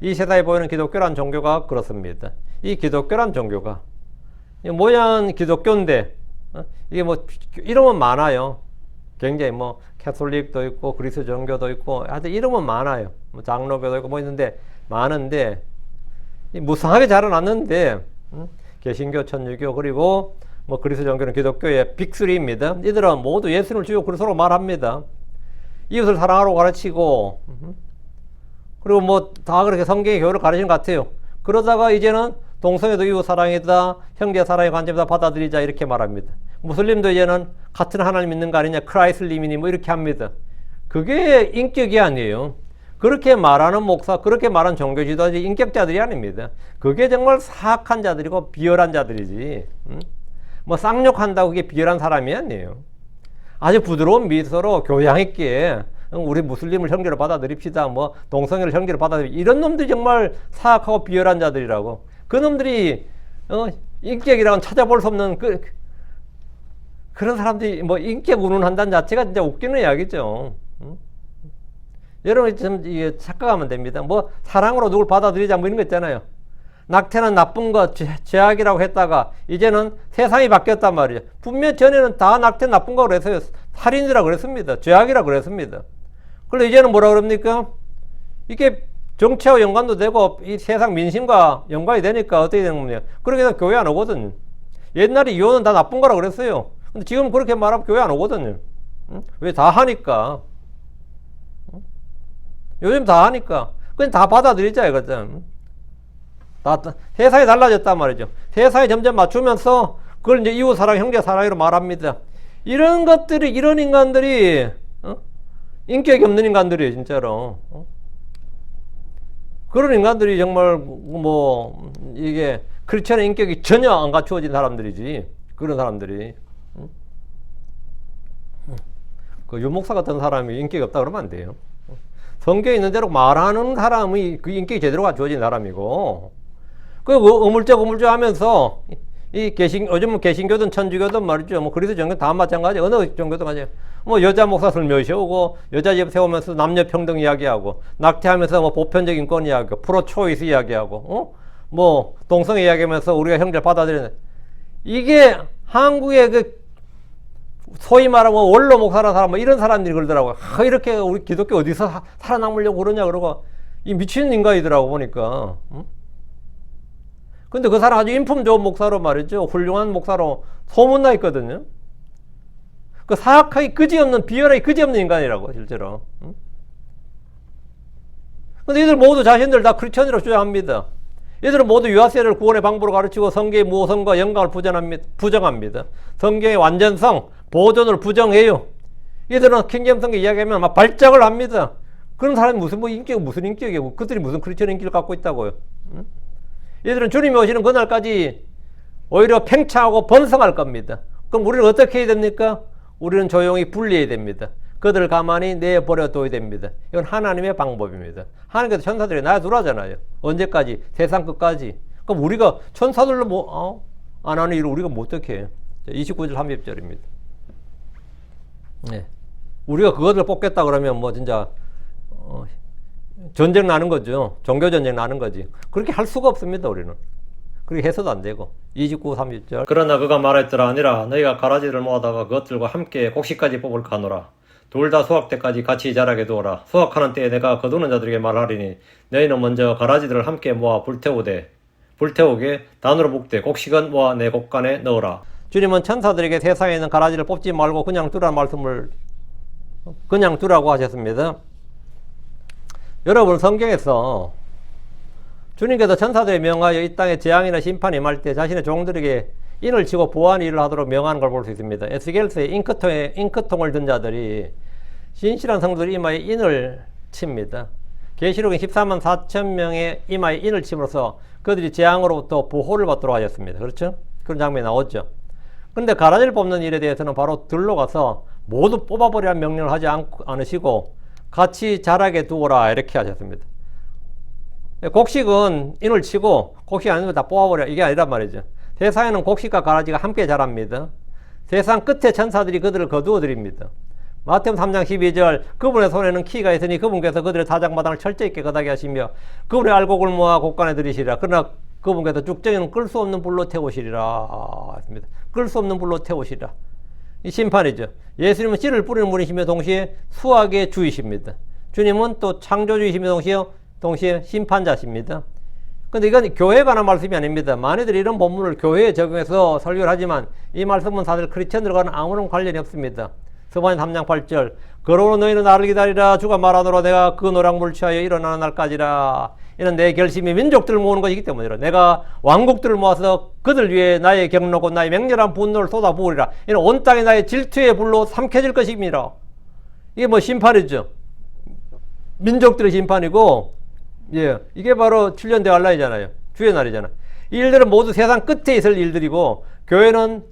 이 세상에 보이는 기독교란 종교가 그렇습니다. 이 기독교란 종교가 모양은 기독교인데 이게 뭐 이름은 많아요. 굉장히 뭐 캐톨릭도 있고 그리스 종교도 있고 하여튼 이름은 많아요. 뭐 장로교도 있고 뭐 있는데 많은데 무성하게 자라났는데 개신교, 천주교 그리고 뭐 그리스 종교는 기독교의 빅3입니다. 이들은 모두 예수님을 주요 그리스도로 말합니다. 이웃을 사랑하라고 가르치고 그리고 뭐 다 그렇게 성경의 교회를 가르치는 것 같아요. 그러다가 이제는 동성애도 이웃 사랑이다, 형제 사랑의 관점이다 받아들이자 이렇게 말합니다. 무슬림도 이제는 같은 하나님 믿는 거 아니냐, 크라이슬림이니 뭐 이렇게 합니다. 그게 인격이 아니에요. 그렇게 말하는 목사, 그렇게 말하는 종교 지도자들이 인격자들이 아닙니다. 그게 정말 사악한 자들이고 비열한 자들이지. 뭐 쌍욕한다고 그게 비열한 사람이 아니에요. 아주 부드러운 미소로 교양 있게 우리 무슬림을 형제로 받아들입시다. 뭐 동성애를 형제로 받아들입시다. 이런 놈들이 정말 사악하고 비열한 자들이라고. 그 놈들이 인격이라고는 찾아볼 수 없는 그런 사람들이 뭐 인격 운운한다는 자체가 진짜 웃기는 이야기죠. 여러분이 좀 이게 착각하면 됩니다. 뭐 사랑으로 누굴 받아들이자 뭐 이런 거 있잖아요. 낙태는 나쁜 거, 죄악이라고 했다가 이제는 세상이 바뀌었단 말이에요. 분명 전에는 다 낙태 나쁜 거 그랬어요. 살인이라고 그랬습니다. 죄악이라고 그랬습니다. 그런데 이제는 뭐라 그럽니까? 이게 정치와 연관도 되고 이 세상 민심과 연관이 되니까 어떻게 되는 겁니까? 그렇게 해서 교회 안 오거든요. 옛날에 이혼은 다 나쁜 거라고 그랬어요. 근데 지금 그렇게 말하면 교회 안 오거든요. 왜? 다 하니까. 요즘 다 하니까. 그냥 다 받아들이자 이거죠. 세상이 달라졌단 말이죠. 세상이 점점 맞추면서 그걸 이제 이웃 사랑, 형제 사랑으로 말합니다. 이런 것들이, 이런 인간들이, 인격이 없는 인간들이에요, 진짜로. 그런 인간들이 정말, 뭐, 이게, 크리스천의 인격이 전혀 안 갖추어진 사람들이지. 그런 사람들이. 그 유목사 같은 사람이 인격이 없다 그러면 안 돼요. 성경에 있는 대로 말하는 사람이 그 인격이 제대로 갖추어진 사람이고, 그 어물쩍 하면서 요즘은 개신교든 천주교든 말이죠. 뭐 그리스도 종교 다 마찬가지. 어느 종교도 마찬가지. 뭐 여자 목사 설명 세우고 여자 집 세우면서 남녀 평등 이야기하고 낙태하면서 뭐 보편적 인권 이야기하고 프로초이스 이야기하고 뭐 동성애 이야기하면서 우리가 형제를 받아들이는 이게 한국의 그 소위 말하면 원로 목사라는 사람 뭐 이런 사람들이 그러더라고요. 이렇게 우리 기독교 어디서 살아남으려고 그러냐 그러고 이 미친 인간이더라고 보니까. 근데 그 사람 아주 인품 좋은 목사로 말이죠. 훌륭한 목사로 소문나 있거든요. 그 사악하기 그지없는, 비열하기 그지없는 인간이라고, 실제로. 근데 이들 모두 자신들 다 크리스천이라고 주장합니다. 이들은 모두 유아세를 구원의 방법으로 가르치고 성경의 무호성과 영광을 부정합니다. 성경의 완전성, 보존을 부정해요. 이들은 킹제임스 성경 이야기하면 막 발작을 합니다. 그런 사람이 무슨 인격이고, 그들이 무슨 크리스천 인기를 갖고 있다고요. 얘들은 주님이 오시는 그날까지 오히려 팽창하고 번성할 겁니다. 그럼 우리는 어떻게 해야 됩니까? 우리는 조용히 분리해야 됩니다. 그들을 가만히 내버려 둬야 됩니다. 이건 하나님의 방법입니다. 하나님께서 천사들이 놔두라잖아요. 언제까지? 세상 끝까지. 그럼 우리가 천사들로 안 하는 일을 우리가 뭐 어떻게 해요? 29절 30절입니다. 네. 우리가 그것을 뽑겠다 그러면 뭐 진짜 전쟁 나는 거죠. 종교 전쟁 나는 거지. 그렇게 할 수가 없습니다, 우리는. 그렇게 해서도 안 되고. 29, 30절. 그러나 그가 말했더라 아니라 너희가 가라지를 모아다가 그것들과 함께 곡식까지 뽑을까 하노라. 둘 다 수확 때까지 같이 자라게 두어라. 수확하는 때에 내가 거두는 자들에게 말하리니 너희는 먼저 가라지들을 함께 모아 불태우게 단으로 볶되 곡식은 모아 내 곡간에 넣어라. 주님은 천사들에게 세상에 있는 가라지를 뽑지 말고 그냥 두라는 말씀을 그냥 두라고 하셨습니다. 여러분 성경에서 주님께서 천사들에 명하여 이 땅에 재앙이나 심판이 임할 때 자신의 종들에게 인을 치고 보호하는 일을 하도록 명하는 걸 볼 수 있습니다. 에스겔서에 잉크통을 든 자들이 신실한 성도들이 이마에 인을 칩니다. 계시록에 14만 4천 명의 이마에 인을 침으로써 그들이 재앙으로부터 보호를 받도록 하셨습니다. 그렇죠? 그런 장면이 나오죠. 그런데 가라지를 뽑는 일에 대해서는 바로 들로 가서 모두 뽑아버리라는 명령을 하지 않으시고 같이 자라게 두어라 이렇게 하셨습니다. 곡식은 인을 치고 곡식 아닌 거 다 뽑아버려 이게 아니란 말이죠. 세상에는 곡식과 가라지가 함께 자랍니다. 세상 끝에 천사들이 그들을 거두어 드립니다. 마태복음 3장 12절 그분의 손에는 키가 있으니 그분께서 그들의 타작마당을 철저히 깨끗하게 하시며 그분의 알곡을 모아 곡간에 들이시리라. 그러나 그분께서 죽정이는 끌 수 없는 불로 태우시리라 했습니다. 끌 수 없는 불로 태우시리라. 이 심판이죠. 예수님은 씨를 뿌리는 분이시며 동시에 수학의 주이십니다. 주님은 또 창조주이시며 동시에 심판자십니다. 근데 이건 교회에 관한 말씀이 아닙니다. 많이들 이런 본문을 교회에 적용해서 설교를 하지만 이 말씀은 사실 크리스천들과는 아무런 관련이 없습니다. 스바냐 3장 8절 그러므로 너희는 나를 기다리라 주가 말하노라 내가 그 노량물을 취하여 일어나는 날까지라 이는 내 결심이 민족들을 모으는 것이기 때문이라. 내가 왕국들을 모아서 그들 위에 나의 경로고 나의 맹렬한 분노를 쏟아부으리라. 이는 온 땅이 나의 질투의 불로 삼켜질 것입니다. 이게 뭐 심판이죠. 민족들의 심판이고, 예, 이게 바로 7년 대환란이잖아요. 주의 날이잖아. 이 일들은 모두 세상 끝에 있을 일들이고, 교회는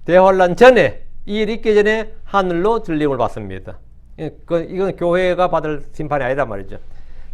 대환란 전에, 이 일이 있기 전에 하늘로 들림을 받습니다. 이건 교회가 받을 심판이 아니란 말이죠.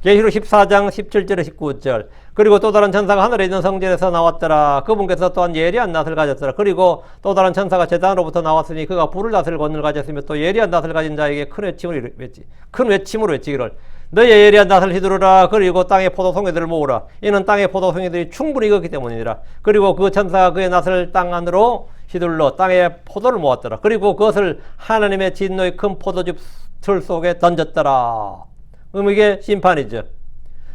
계시록 14장 17절에 19절. 그리고 또 다른 천사가 하늘에 있는 성전에서 나왔더라. 그분께서 또한 예리한 낫을 가졌더라. 그리고 또 다른 천사가 제단으로부터 나왔으니 그가 불을 다스릴 권능을 가졌으며 또 예리한 낫을 가진 자에게 큰 외침으로 외치기를 너의 예리한 낫을 휘두르라. 그리고 땅의 포도송이들을 모으라. 이는 땅의 포도송이들이 충분히 익었기 때문이라. 그리고 그 천사가 그의 낫을 땅 안으로 휘둘러 땅의 포도를 모았더라. 그리고 그것을 하나님의 진노의 큰 포도즙 틀 속에 던졌더라. 이게 심판이죠.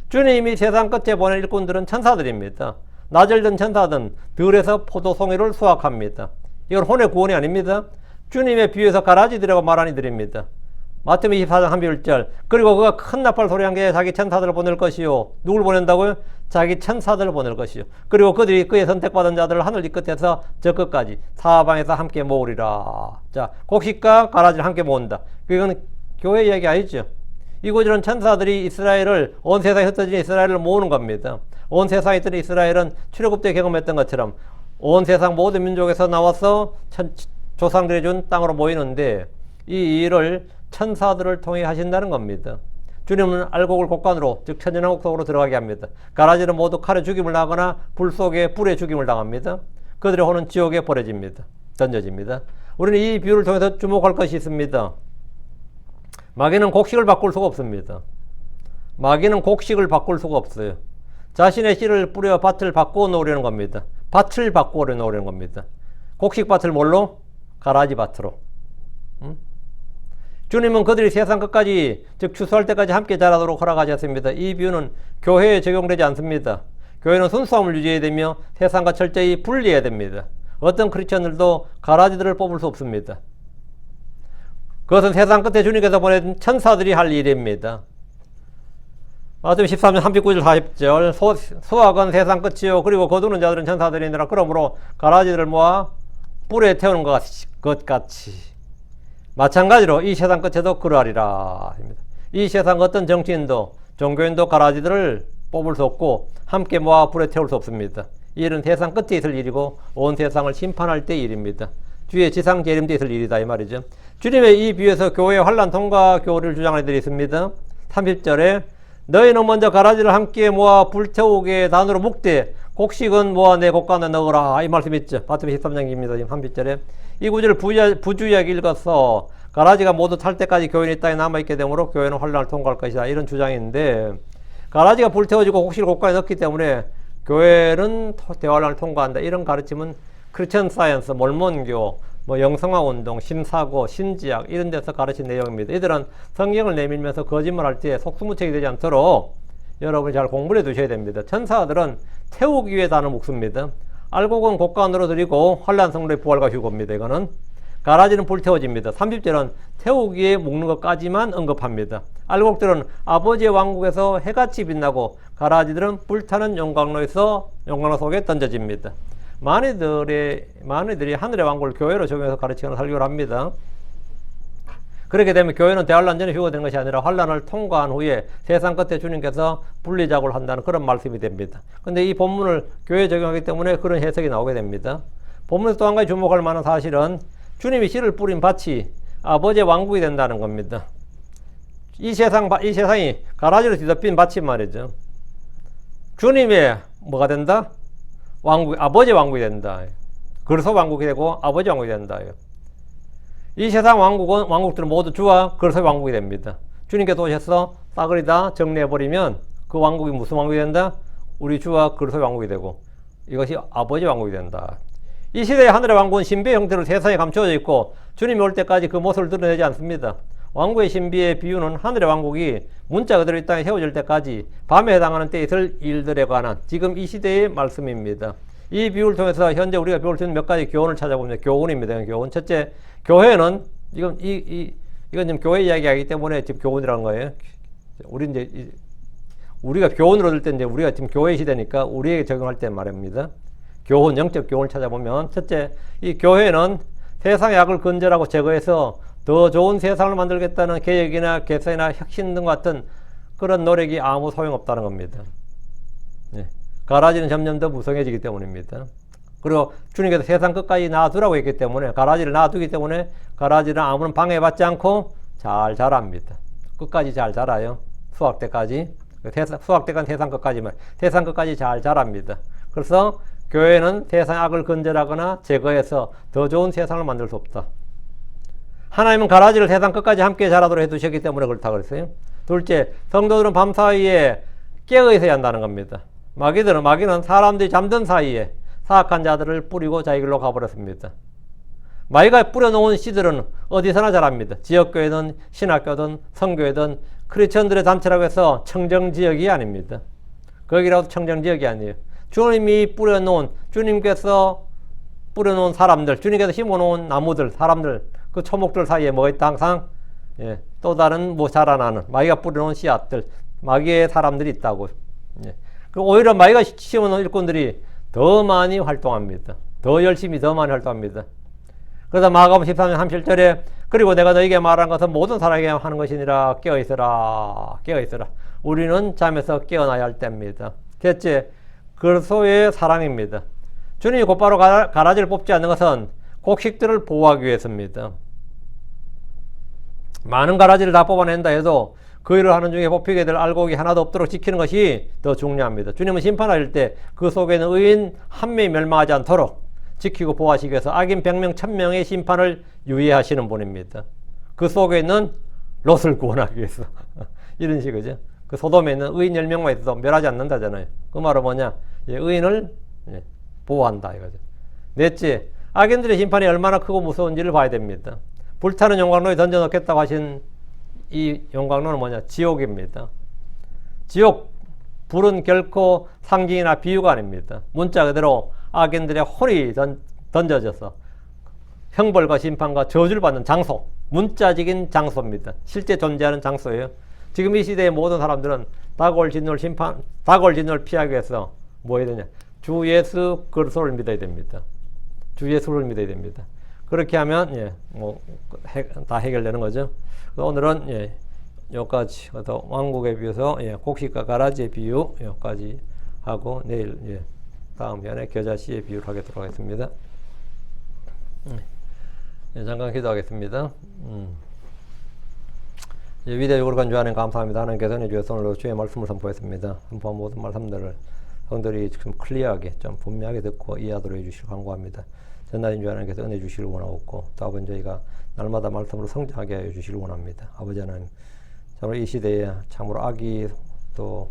주님이 세상 끝에 보낸 일꾼들은 천사들입니다. 낮을 든 천사들은 들에서 포도송이를 수확합니다. 이건 혼의 구원이 아닙니다. 주님의 비유에서 가라지들이라고 말한 이들입니다. 마태복음 24장 11절. 그리고 그가 큰 나팔 소리 한 게 자기 천사들을 보낼 것이요. 누굴 보낸다고요? 자기 천사들을 보낼 것이요. 그리고 그들이 그의 선택받은 자들을 하늘 이 끝에서 저 끝까지 사방에서 함께 모으리라. 자, 곡식과 가라지를 함께 모은다. 그건 교회 이야기 아니죠. 이 구절은 천사들이 이스라엘을, 온 세상에 흩어진 이스라엘을 모으는 겁니다. 온 세상에 있던 이스라엘은 출애굽 때 경험했던 것처럼 온 세상 모든 민족에서 나와서 조상들이 준 땅으로 모이는데 이 일을 천사들을 통해 하신다는 겁니다. 주님은 알곡을 곡간으로, 즉 천연왕국 속으로 들어가게 합니다. 가라지는 모두 칼에 죽임을 당하거나 불 속에 불에 죽임을 당합니다. 그들의 혼은 지옥에 버려집니다. 던져집니다. 우리는 이 비유를 통해서 주목할 것이 있습니다. 마귀는 곡식을 바꿀 수가 없습니다. 마귀는 곡식을 바꿀 수가 없어요. 자신의 씨를 뿌려 밭을 바꾸어 놓으려는 겁니다. 밭을 바꾸어 놓으려는 겁니다. 곡식밭을 뭘로? 가라지 밭으로. 주님은 그들이 세상 끝까지, 즉 추수할 때까지 함께 자라도록 허락하셨습니다. 이 비유는 교회에 적용되지 않습니다. 교회는 순수함을 유지해야 되며 세상과 철저히 분리해야 됩니다. 어떤 크리스천들도 가라지들을 뽑을 수 없습니다. 그것은 세상 끝에 주님께서 보낸 천사들이 할 일입니다. 마태복음 13장 39절 40절. 수확은 세상 끝이요 그리고 거두는 자들은 천사들이니라. 그러므로 가라지들을 모아 뿔에 태우는 것 같이 마찬가지로 이 세상 끝에도 그러하리라. 이 세상 어떤 정치인도 종교인도 가라지들을 뽑을 수 없고 함께 모아 불에 태울 수 없습니다. 이 일은 세상 끝에 있을 일이고 온 세상을 심판할 때 일입니다. 주의 지상 재림 때 있을 일이다 이 말이죠. 주님의 이 비유에서 교회의 환난 통과 교리를 주장하는 이들이 있습니다. 30절에 너희는 먼저 가라지를 함께 모아 불태우게 단으로 묶되 곡식은 모아 내 곡간에 넣으라 이 말씀 있죠. 마태복음 13장입니다. 지금 30절에 이 구절을 부주의하게 읽어서 가라지가 모두 탈 때까지 교인이 땅에 남아있게 되므로 교회는 환난을 통과할 것이다 이런 주장인데, 가라지가 불태워지고 곡식을 곡간에 넣기 때문에 교회는 대환란을 통과한다 이런 가르침은 크리스천 사이언스, 몰몬교, 영성화 운동, 신사고, 신지학 이런 데서 가르친 내용입니다. 이들은 성경을 내밀면서 거짓말할 때 속수무책이 되지 않도록 여러분이 잘 공부해 두셔야 됩니다. 천사들은 태우기 위해 단을 묶습니다. 알곡은 곡간으로 드리고 환란성로의 부활과 휴거입니다. 이거는 가라지는 불태워집니다. 30절은 태우기 위해 묶는 것까지만 언급합니다. 알곡들은 아버지의 왕국에서 해같이 빛나고 가라지들은 불타는 용광로 속에 던져집니다. 많이들이 하늘의 왕국을 교회로 적용해서 가르치거나 설교를 합니다. 그렇게 되면 교회는 대환란 전에 휴거되는 것이 아니라 환란을 통과한 후에 세상 끝에 주님께서 분리작업을 한다는 그런 말씀이 됩니다. 근데 이 본문을 교회에 적용하기 때문에 그런 해석이 나오게 됩니다. 본문에서 또 한 가지 주목할 만한 사실은 주님이 씨를 뿌린 밭이 아버지의 왕국이 된다는 겁니다. 이 세상이 가라지로 뒤덮인 밭이 말이죠. 주님의 뭐가 된다? 아버지 왕국이 된다. 그리스도 왕국이 되고 아버지 왕국이 된다. 이 세상 왕국들은 모두 주와 그리스도 왕국이 됩니다. 주님께서 오셔서 싸그리 다 정리해버리면 그 왕국이 무슨 왕국이 된다? 우리 주와 그리스도 왕국이 되고 이것이 아버지 왕국이 된다. 이 시대의 하늘의 왕국은 신비의 형태로 세상에 감추어져 있고 주님이 올 때까지 그 모습을 드러내지 않습니다. 왕국의 신비의 비유는 하늘의 왕국이 문자 그대로 이 땅에 세워질 때까지 밤에 해당하는 때에 있을 일들에 관한 지금 이 시대의 말씀입니다. 이 비유를 통해서 현재 우리가 배울 수 있는 몇 가지 교훈을 찾아보면 교훈입니다. 교훈. 첫째, 교회는 이건 지금 교회 이야기하기 때문에 지금 교훈이라는 거예요. 우리 이제 우리가 교훈을 얻을 때 이제 우리가 지금 교회 시대니까 우리에게 적용할 때 말입니다. 교훈, 영적 교훈을 찾아보면 첫째, 이 교회는 세상의 악을 근절하고 제거해서 더 좋은 세상을 만들겠다는 개혁이나 개선이나 혁신 등 같은 그런 노력이 아무 소용없다는 겁니다. 예. 가라지는 점점 더 무성해지기 때문입니다. 그리고 주님께서 세상 끝까지 놔두라고 했기 때문에 가라지를 놔두기 때문에 가라지는 아무런 방해받지 않고 잘 자랍니다. 끝까지 잘 자라요. 수확 때까지. 수확 때까지 세상 끝까지만. 세상 끝까지 잘 자랍니다. 그래서 교회는 세상의 악을 근절하거나 제거해서 더 좋은 세상을 만들 수 없다. 하나님은 가라지를 세상 끝까지 함께 자라도록 해두셨기 때문에 그렇다고 그랬어요. 둘째, 성도들은 밤사이에 깨어 있어야 한다는 겁니다. 마귀는 사람들이 잠든 사이에 사악한 자들을 뿌리고 자기 길로 가버렸습니다. 마귀가 뿌려놓은 씨들은 어디서나 자랍니다. 지역교회든 신학교든 성교회든 크리스천들의 단체라고 해서 청정지역이 아닙니다. 거기라도 청정지역이 아니에요. 주님이 뿌려놓은, 주님께서 뿌려놓은 사람들, 주님께서 심어놓은 나무들, 사람들, 그 초목들 사이에 뭐가 있다? 항상 또 다른 자라나는 마귀가 뿌려놓은 씨앗들, 마귀의 사람들이 있다고. 오히려 마귀가 심어놓은 일꾼들이 더 많이 활동합니다. 더 열심히 더 많이 활동합니다. 그래서 마가복음 13장 37절에 그리고 내가 너에게 말한 것은 모든 사람에게 하는 것이니라. 깨어있으라. 깨어있으라. 우리는 잠에서 깨어나야 할 때입니다. 셋째, 그리스도의 사랑입니다. 주님이 곧바로 가라지를 뽑지 않는 것은 곡식들을 보호하기 위해서입니다. 많은 가라지를 다 뽑아낸다 해도 그 일을 하는 중에 뽑히게 될 알곡이 하나도 없도록 지키는 것이 더 중요합니다. 주님은 심판하실 때 그 속에는 의인 한 명이 멸망하지 않도록 지키고 보호하시기 위해서 악인 100명 1000명의 심판을 유예하시는 분입니다. 그 속에 있는 롯을 구원하기 위해서 이런 식이죠. 그 소돔에 있는 의인 10명만 있어도 멸하지 않는다잖아요. 그 말은 뭐냐? 의인을 보호한다 이거죠. 넷째, 악인들의 심판이 얼마나 크고 무서운지를 봐야 됩니다. 불타는 용광로에 던져놓겠다고 하신 이 용광로는 뭐냐? 지옥입니다. 지옥, 불은 결코 상징이나 비유가 아닙니다. 문자 그대로 악인들의 혼이 던져져서 형벌과 심판과 저주를 받는 장소, 문자적인 장소입니다. 실제 존재하는 장소예요. 지금 이 시대의 모든 사람들은 다가올 진노를 피하기 위해서 뭐 해야 되냐? 주 예수 그리스도를 믿어야 됩니다. 주 예수를 믿어야 됩니다. 그렇게 하면 다 해결되는 거죠. 오늘은 여기까지 왕국에 비해서 곡식과 가라지의 비유 여기까지 하고 내일 다음 편에 겨자씨의 비유를 하도록 하겠습니다. 잠깐 기도하겠습니다. 위대하고 거룩한 주 하나님 감사합니다. 하나님께서 은혜 주셔서 오늘 주의 말씀을 선포했습니다. 선포한 모든 말씀들을 성들이 좀 클리어하게 좀 분명하게 듣고 이해하도록 해주시길 간구합니다. 전날인 주 하나님께서 은혜 주시길 원하고 또 아버지 저희가 날마다 말씀으로 성장하게 하여 주시길 원합니다. 아버지 하나님 참으로 이 시대에 참으로 악이 또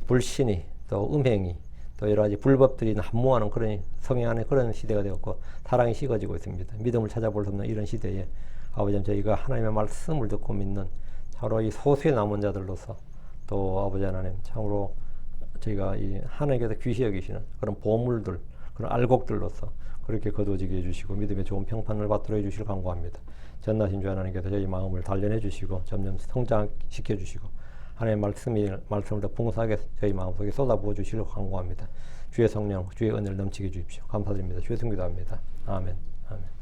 불신이 또 음행이 또 여러 가지 불법들이 난무하는 그런 성행하는 그런 시대가 되었고 사랑이 식어지고 있습니다. 믿음을 찾아볼 수 없는 이런 시대에 아버지 저희가 하나님의 말씀을 듣고 믿는 참으로 이 소수의 남은 자들로서 또 아버지 하나님 참으로 저희가 이 하나님께서 귀시 여기시는 그런 보물들 그런 알곡들로서 그렇게 거두어지게 해주시고 믿음의 좋은 평판을 받도록 해주시길 간구합니다. 전나신 주 하나님께서 저희 마음을 단련해 주시고 점점 성장시켜 주시고 하나님의 말씀을 더 풍성하게 저희 마음속에 쏟아부어 주시길 간구합니다. 주의 성령, 주의 은혜를 넘치게 해주십시오. 감사드립니다. 주의 성기도합니다. 아멘. 아멘.